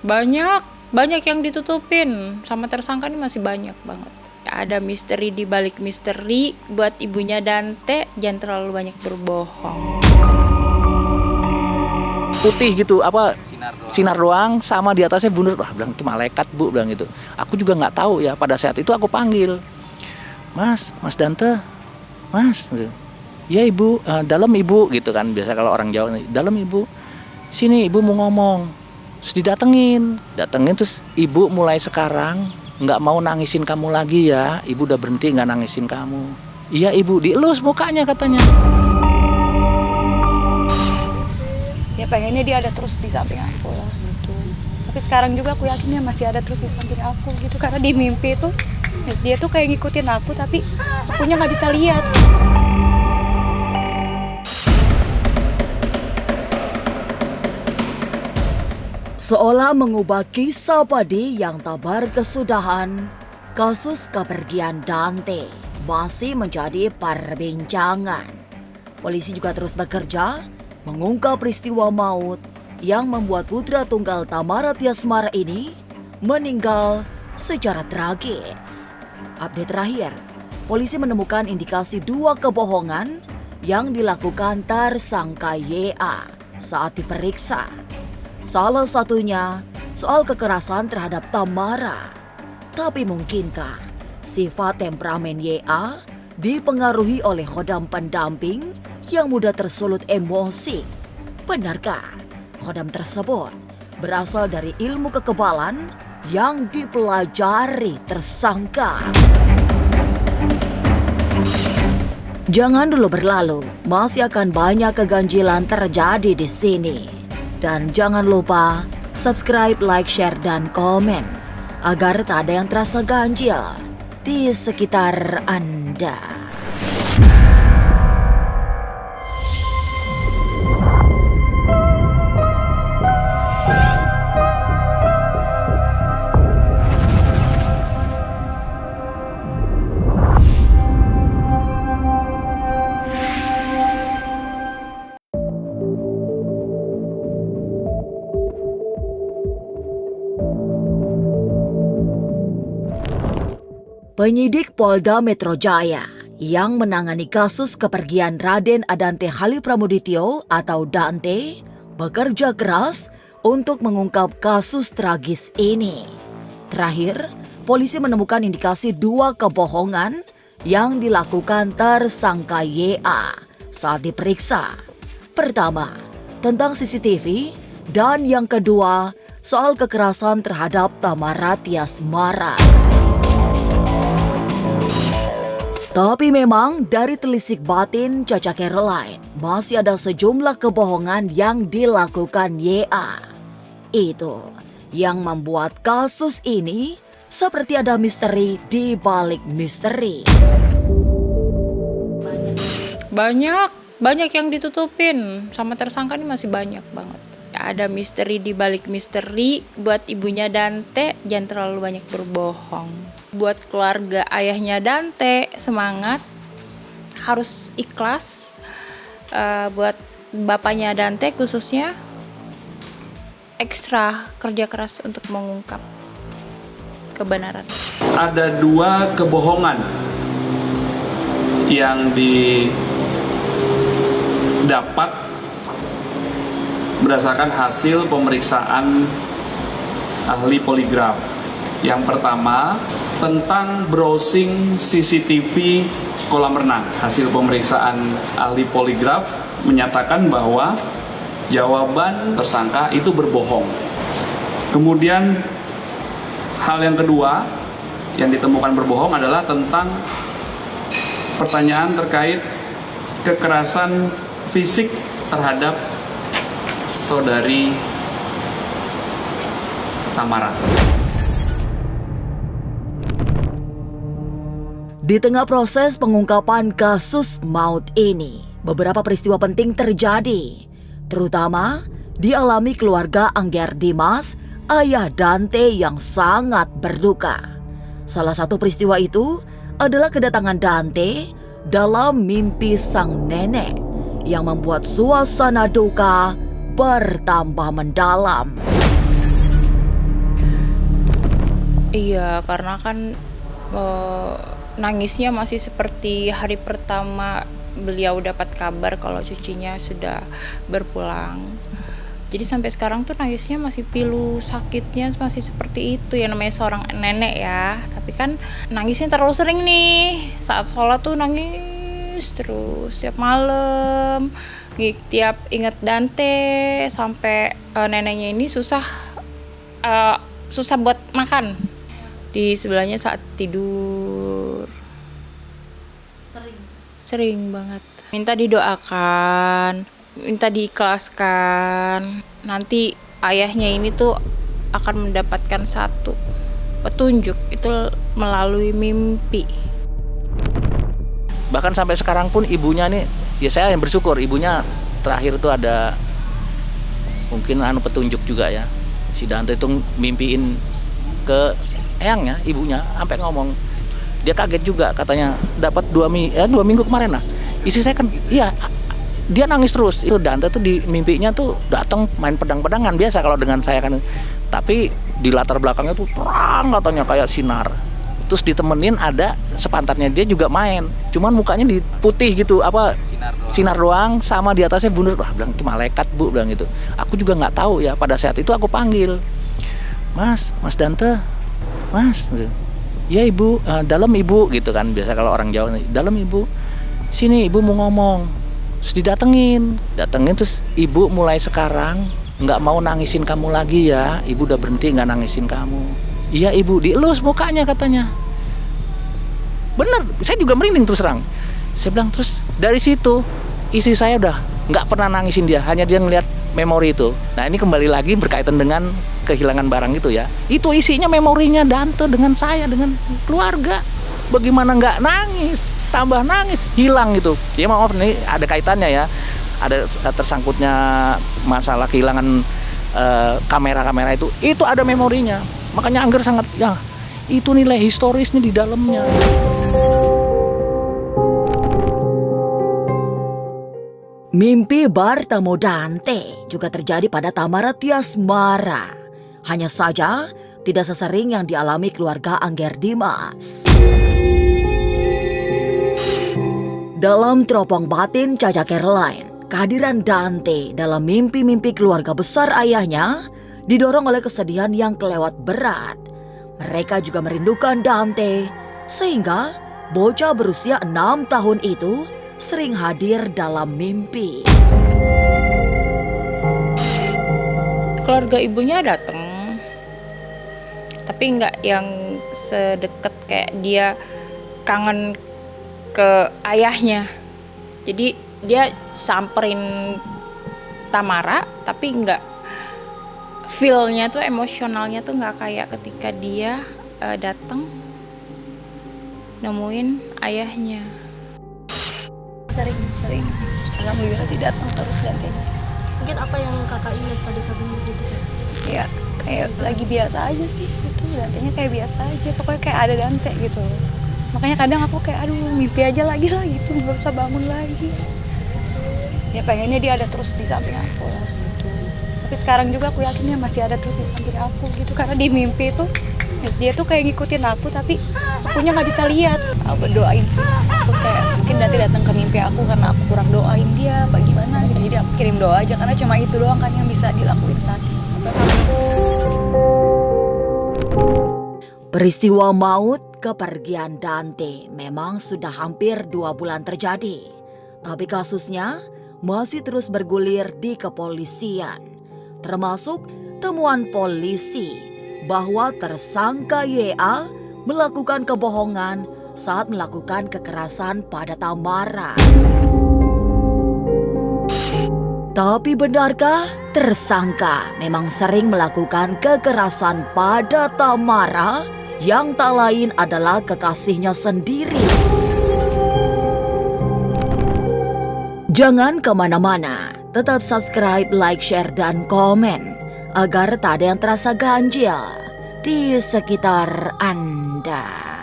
Banyak yang ditutupin sama tersangka ini, masih banyak banget. Ada misteri di balik misteri. Buat ibunya Dante, jangan terlalu banyak berbohong. Putih gitu, apa sinar doang, sama di atasnya bunder. Wah, bilang itu malaikat, Bu, bilang gitu. Aku juga nggak tahu ya, pada saat itu aku panggil, Mas Dante, Mas, ya Ibu, dalam Ibu, gitu kan. Biasa kalau orang Jawa, dalam Ibu, sini Ibu mau ngomong. Terus datengin terus, Ibu mulai sekarang nggak mau nangisin kamu lagi ya, Ibu udah berhenti nggak nangisin kamu. Iya Ibu, dielus mukanya katanya. Ya pengennya dia ada terus di samping aku lah gitu. Tapi sekarang juga aku yakin dia masih ada terus di samping aku gitu, karena di mimpi itu dia tuh kayak ngikutin aku tapi akunya nggak bisa lihat. Seolah mengubah kisah Padi yang tak berkesudahan, kasus kepergian Dante masih menjadi perbincangan. Polisi juga terus bekerja mengungkap peristiwa maut yang membuat putra tunggal Tamara Tiasmara ini meninggal secara tragis. Update terakhir, polisi menemukan indikasi 2 kebohongan yang dilakukan tersangka YA saat diperiksa. Salah satunya soal kekerasan terhadap Tamara. Tapi mungkinkah sifat temperamen YA dipengaruhi oleh khodam pendamping yang mudah tersulut emosi? Benarkah khodam tersebut berasal dari ilmu kekebalan yang dipelajari tersangka? Jangan dulu berlalu, masih akan banyak keganjilan terjadi di sini. Dan jangan lupa subscribe, like, share, dan komen agar tak ada yang terasa ganjil di sekitar Anda. Penyidik Polda Metro Jaya yang menangani kasus kepergian Raden Adante Hali Pramudityo atau Dante bekerja keras untuk mengungkap kasus tragis ini. Terakhir, polisi menemukan indikasi 2 kebohongan yang dilakukan tersangka YA saat diperiksa. Pertama, tentang CCTV, dan yang kedua, soal kekerasan terhadap Tamara Tiasmara. Tapi memang dari telisik batin Caca Caroline, masih ada sejumlah kebohongan yang dilakukan YA. Itu yang membuat kasus ini seperti ada misteri di balik misteri. Banyak yang ditutupin sama tersangka ini, masih banyak banget. Ada misteri di balik misteri. Buat ibunya Dante, jangan terlalu banyak berbohong. Buat keluarga ayahnya Dante, semangat, harus ikhlas. Buat bapaknya Dante khususnya, ekstra kerja keras untuk mengungkap kebenaran. Ada 2 kebohongan yang didapat berdasarkan hasil pemeriksaan ahli poligraf. Yang pertama, tentang browsing CCTV kolam renang. Hasil pemeriksaan ahli poligraf menyatakan bahwa jawaban tersangka itu berbohong. Kemudian hal yang kedua yang ditemukan berbohong adalah tentang pertanyaan terkait kekerasan fisik terhadap saudari Tamara. Di tengah proses pengungkapan kasus maut ini, beberapa peristiwa penting terjadi, terutama dialami keluarga Angger Dimas, ayah Dante yang sangat berduka. Salah satu peristiwa itu adalah kedatangan Dante dalam mimpi sang nenek yang membuat suasana duka bertambah mendalam. Iya, karena kan nangisnya masih seperti hari pertama beliau dapat kabar kalau cucunya sudah berpulang. Jadi sampai sekarang tuh nangisnya masih pilu, sakitnya masih seperti itu. Ya namanya seorang nenek ya. Tapi kan nangisnya terlalu sering nih. Saat sholat tuh nangis terus setiap malam. Tiap ingat Dante sampai neneknya ini susah buat makan. Di sebelahnya saat tidur. Sering banget. Minta didoakan, minta diikhlaskan. Nanti ayahnya ini tuh akan mendapatkan satu petunjuk itu melalui mimpi. Bahkan sampai sekarang pun ibunya nih, ya saya yang bersyukur ibunya terakhir tuh ada mungkin petunjuk juga ya. Si Dante itu mimpiin ke eyangnya, ibunya, sampai ngomong. Dia kaget juga katanya dapat 2 minggu kemarin lah. Isi saya kan, iya dia nangis terus. Itu Dante tuh di mimpinya tuh datang main pedang-pedangan biasa kalau dengan saya kan. Tapi di latar belakangnya tuh terang katanya kayak sinar. Terus ditemenin ada sepantarnya dia juga main. Cuman mukanya putih gitu, sinar doang sama di atasnya bunder. Wah, bilang itu malaikat Bu, bilang gitu. Aku juga nggak tahu ya, pada saat itu aku panggil. Mas Dante, Mas. Ya Ibu, dalam Ibu gitu kan. Biasa kalau orang Jawa, dalam Ibu. Sini Ibu mau ngomong. Terus datengin terus Ibu mulai sekarang nggak mau nangisin kamu lagi ya. Ibu udah berhenti nggak nangisin kamu. Iya Ibu, dielus mukanya katanya. Bener, saya juga merinding terus terang. Saya bilang terus dari situ istri saya udah nggak pernah nangisin dia, hanya dia ngeliat memori itu. Nah ini kembali lagi berkaitan dengan kehilangan barang itu ya. Itu isinya memorinya Dante dengan saya, dengan keluarga. Bagaimana nggak nangis, tambah nangis, hilang gitu. Ya maaf nih ada kaitannya ya. Ada tersangkutnya masalah kehilangan kamera-kamera itu ada memorinya. Makanya Angger sangat ya itu nilai historisnya di dalamnya. Mimpi bertemu Dante juga terjadi pada Tamara Tiasmara. Hanya saja tidak sesering yang dialami keluarga Angger Dimas. Dalam teropong batin Caca Caroline, kehadiran Dante dalam mimpi-mimpi keluarga besar ayahnya didorong oleh kesedihan yang kelewat berat. Mereka juga merindukan Dante, sehingga bocah berusia 6 tahun itu sering hadir dalam mimpi. Keluarga ibunya datang, tapi nggak yang sedekat kayak dia kangen ke ayahnya. Jadi dia samperin Tamara, tapi nggak feel-nya tuh, emosionalnya tuh nggak kayak ketika dia datang nemuin ayahnya. Sering. Alhamdulillah sih datang terus Dante-nya. Mungkin apa yang kakak ingat pada saat itu? Ya kayak lagi biasa aja sih itu, Dante-nya kayak biasa aja, pokoknya kayak ada Dante gitu. Makanya kadang aku kayak aduh mimpi aja lagi lah gitu, nggak usah bangun lagi. Ya pengennya dia ada terus di samping aku lah gitu. Tapi sekarang juga aku yakin dia masih ada terus di samping aku gitu, karena di mimpi itu dia tuh kayak ngikutin aku tapi akunya nggak bisa lihat. Aku berdoain sih, aku kayak mungkin nanti datang ke mimpi aku karena aku kurang doain dia apa gimana gitu. Jadi aku kirim doa aja karena cuma itu doang kan yang bisa dilakuin saat ini. Peristiwa maut kepergian Dante memang sudah hampir 2 bulan terjadi. Tapi kasusnya masih terus bergulir di kepolisian. Termasuk temuan polisi bahwa tersangka YA melakukan kebohongan saat melakukan kekerasan pada Tamara. Tapi benarkah tersangka memang sering melakukan kekerasan pada Tamara yang tak lain adalah kekasihnya sendiri? Jangan kemana-mana, tetap subscribe, like, share, dan komen agar tak ada yang terasa ganjil di sekitar Anda.